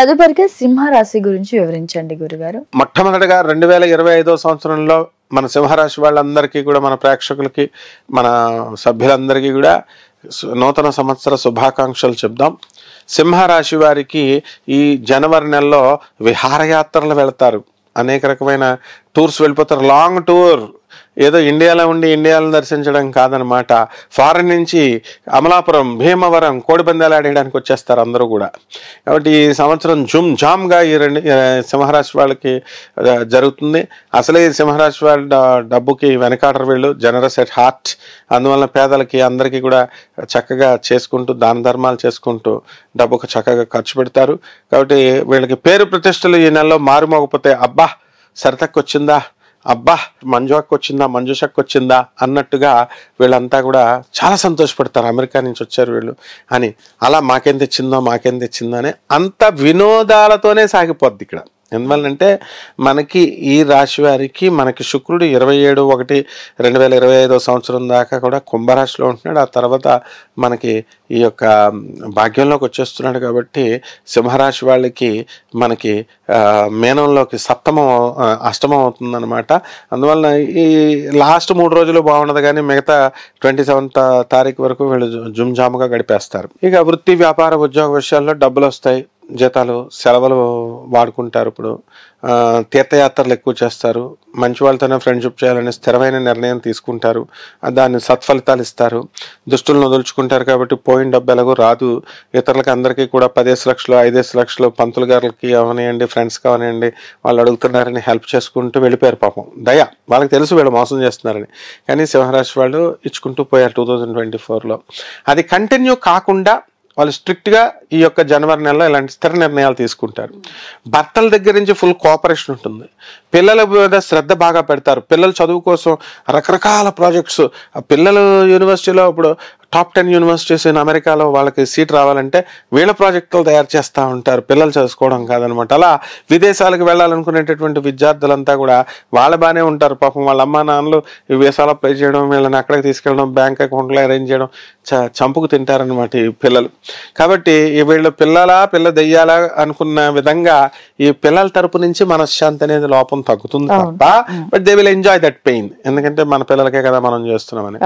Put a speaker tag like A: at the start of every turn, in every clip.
A: తదుపరిగా సింహరాశి గురించి వివరించండి గురుగారు.
B: మొట్టమొదటిగా 2025వ సంవత్సరంలో మన సింహరాశి వాళ్ళందరికీ కూడా, మన ప్రేక్షకులకి, మన సభ్యులందరికీ కూడా నూతన సంవత్సర శుభాకాంక్షలు చెప్దాం. సింహరాశి వారికి ఈ జనవరి నెలలో విహారయాత్రలు వెళతారు. అనేక రకమైన టూర్స్ వెళ్ళిపోతారు. లాంగ్ టూర్, ఏదో ఇండియాలో ఉండి ఇండియాలో దర్శించడం కాదనమాట. ఫారెన్ నుంచి అమలాపురం, భీమవరం, కోడిపందాలు ఆడేయడానికి వచ్చేస్తారు అందరూ కూడా. కాబట్టి ఈ సంవత్సరం జుమ్ జామ్గా ఈ సింహరాశి వాళ్ళకి జరుగుతుంది. అసలే ఈ సింహరాశి వాళ్ళ డబ్బుకి వెనకాడరు వీళ్ళు, జనరస్ ఎట్ హార్ట్. అందువల్ల పేదలకి అందరికీ కూడా చక్కగా చేసుకుంటూ, దాన ధర్మాలు చేసుకుంటూ డబ్బుకు చక్కగా ఖర్చు పెడతారు. కాబట్టి వీళ్ళకి పేరు ప్రతిష్టలు ఈ నెలలో మారుమోగపోతే, అబ్బా సరితకు వచ్చిందా, అబ్బా మంజుకి వచ్చిందా, మంజుషకు వచ్చిందా అన్నట్టుగా వీళ్ళంతా కూడా చాలా సంతోషపడతారు. అమెరికా నుంచి వచ్చారు వీళ్ళు అని, అలా మాకేం తెచ్చిందో అని అంత వినోదాలతోనే సాగిపోద్ది ఇక్కడ. ఎందువల్లంటే మనకి ఈ రాశి వారికి మనకి శుక్రుడు 27/1/2025 సంవత్సరం దాకా కూడా కుంభరాశిలో ఉంటున్నాడు. ఆ తర్వాత మనకి ఈ యొక్క భాగ్యంలోకి వచ్చేస్తున్నాడు. కాబట్టి సింహరాశి వాళ్ళకి మనకి మీనంలోకి అష్టమం అవుతుందన్నమాట. అందువలన ఈ లాస్ట్ 3 రోజులు బాగుండదు, కానీ మిగతా 27వ తారీఖు వరకు వీళ్ళు జుమ్జాముగా గడిపేస్తారు. ఇక వృత్తి, వ్యాపార, ఉద్యోగ విషయాల్లో డబ్బులు వస్తాయి, జీతాలు, సెలవులు వాడుకుంటారు. ఇప్పుడు తీర్థయాత్రలు ఎక్కువ చేస్తారు. మంచి వాళ్ళతోనే ఫ్రెండ్షిప్ చేయాలని స్థిరమైన నిర్ణయం తీసుకుంటారు. దాన్ని సత్ఫలితాలు ఇస్తారు. దుష్టులను వదులుచుకుంటారు. కాబట్టి పోయిన డబ్బు ఎలాగో రాదు. ఇతరులకి అందరికీ కూడా 10 లక్షలు 5 లక్షలు పంతులు గారికి అవనివ్వండి, ఫ్రెండ్స్ కావనివ్వండి, వాళ్ళు అడుగుతున్నారని హెల్ప్ చేసుకుంటూ వెళ్ళిపోయారు. పాపం దయ, వాళ్ళకి తెలుసు వీళ్ళు మోసం చేస్తున్నారని. కానీ సింహరాశి వాళ్ళు ఇచ్చుకుంటూ పోయారు 2024లో. అది కంటిన్యూ కాకుండా వాళ్ళు స్ట్రిక్ట్గా ఈ యొక్క జనవరి నెలలో ఇలాంటి స్థిర నిర్ణయాలు తీసుకుంటారు. భర్తల దగ్గర నుంచి ఫుల్ కోఆపరేషన్ ఉంటుంది. పిల్లల మీద శ్రద్ధ బాగా పెడతారు. పిల్లల చదువు కోసం రకరకాల ప్రాజెక్ట్స్, పిల్లలు యూనివర్సిటీలో ఇప్పుడు టాప్ 10 యూనివర్సిటీస్ ఇన్ అమెరికాలో వాళ్ళకి సీట్ రావాలంటే వీళ్ళ ప్రాజెక్టులు తయారు చేస్తూ ఉంటారు, పిల్లలు చదువుకోవడం కాదనమాట. అలా విదేశాలకు వెళ్ళాలనుకునేటటువంటి విద్యార్థులంతా కూడా వాళ్ళు బాగానే ఉంటారు. పాపం వాళ్ళ అమ్మా నాన్నలు వీసాలు అప్లై చేయడం, వీళ్ళని అక్కడికి తీసుకెళ్ళడం, బ్యాంక్ అకౌంట్లో అరేంజ్ చేయడం చంపుకు తింటారనమాట ఈ పిల్లలు. కాబట్టి వీళ్ళు పిల్ల దెయ్యాలా అనుకున్న విధంగా ఈ పిల్లల తరపు నుంచి మనశ్శాంతి అనేది లోపం తగ్గుతుంది తప్ప, but they will enjoy that pain. ఎందుకంటే మన పిల్లలకే కదా మనం చేస్తున్నామని.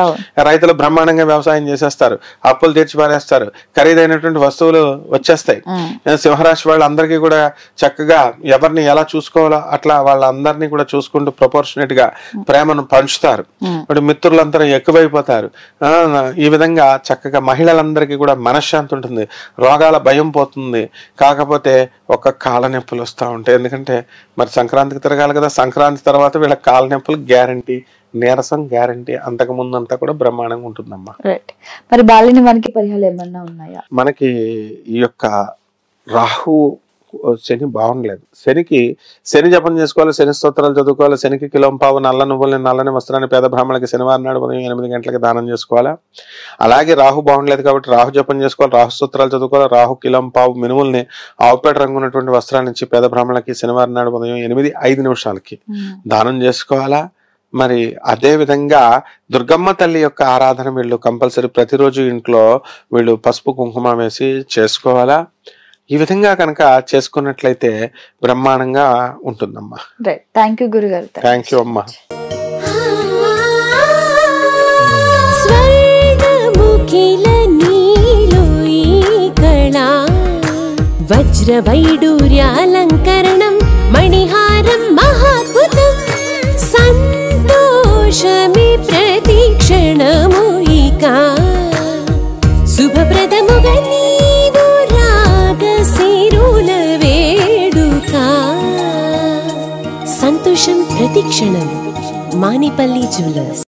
B: రైతులు బ్రహ్మాండంగా వ్యవసాయం చేసేస్తారు, అప్పులు తీర్చి పారేస్తారు, ఖరీదైనటువంటి వస్తువులు వచ్చేస్తాయి. సింహరాశి వాళ్ళందరికీ కూడా చక్కగా ఎవరిని ఎలా చూసుకోవాలో అట్లా వాళ్ళందరినీ కూడా చూసుకుంటూ ప్రపోర్షనేట్ గా ప్రేమను పంచుతారు. ఇప్పుడు మిత్రులందరూ ఎక్కువైపోతారు. ఈ విధంగా చక్కగా మహిళలందరికీ కూడా మనశ్శాంతి ఉంటుంది, రోగాల భయం పోతుంది. కాకపోతే ఒక కాళ్ళ నొప్పులు వస్తూ ఉంటాయి. ఎందుకంటే మరి సంక్రాంతికి తిరగాలి కదా, సంక్రాంతి తర్వాత వీళ్ళ కాళ్ళ నొప్పులు గ్యారంటీ, నీరసం గ్యారంటీ. అంతకు ముందు అంతా కూడా బ్రహ్మాండంగా ఉంటుందమ్మా.
A: మరి బాలిని మనకి పరిహారాలు ఏమన్నా ఉన్నాయా?
B: మనకి ఈ యొక్క రాహు శని బాగుండలేదు. శని జపం చేసుకోవాలి, శని స్తోత్రాలు చదువుకోవాలి. శనికి కిలోంపావు నల్ల నువ్వుల్ని, నల్లని వస్త్రాన్ని పేద బ్రాహ్మణులకి శనివారం నాడు ఉదయం 8 గంటలకి దానం చేసుకోవాలా. అలాగే రాహు బాగుండలేదు కాబట్టి రాహు జపం చేసుకోవాలి, రాహు స్తోత్రాలు చదువుకోవాలి. రాహు కిలోంపావు మినుముల్ని ఆవుపేట రంగు ఉన్నటువంటి వస్త్రాన్ని ఇచ్చి పేద బ్రాహ్మణులకి శనివారం నాడు ఉదయం 8:05 దానం చేసుకోవాలా. మరి అదే విధంగా దుర్గమ్మ తల్లి యొక్క ఆరాధన వీళ్ళు కంపల్సరీ ప్రతిరోజు ఇంట్లో వీళ్ళు పసుపు కుంకుమ వేసి చేసుకోవాలా. ఈ విధంగా కనుక చేసుకున్నట్లయితే బ్రహ్మాండంగా ఉంటుందమ్మా.
A: థ్యాంక్ యూ గురుగారు.
B: థ్యాంక్ యూ అమ్మా.
C: వజ్రవైడూర్యాలంకరణం మణిహారం మహాద్భుతం సంతోషమి ప్రతిక్షణము ఇక శుభప్రదముగా నీవు రాగసిరుల వేడుక సంతోషం ప్రతిక్షణం. మానిపల్లి జ్యువెలర్స్.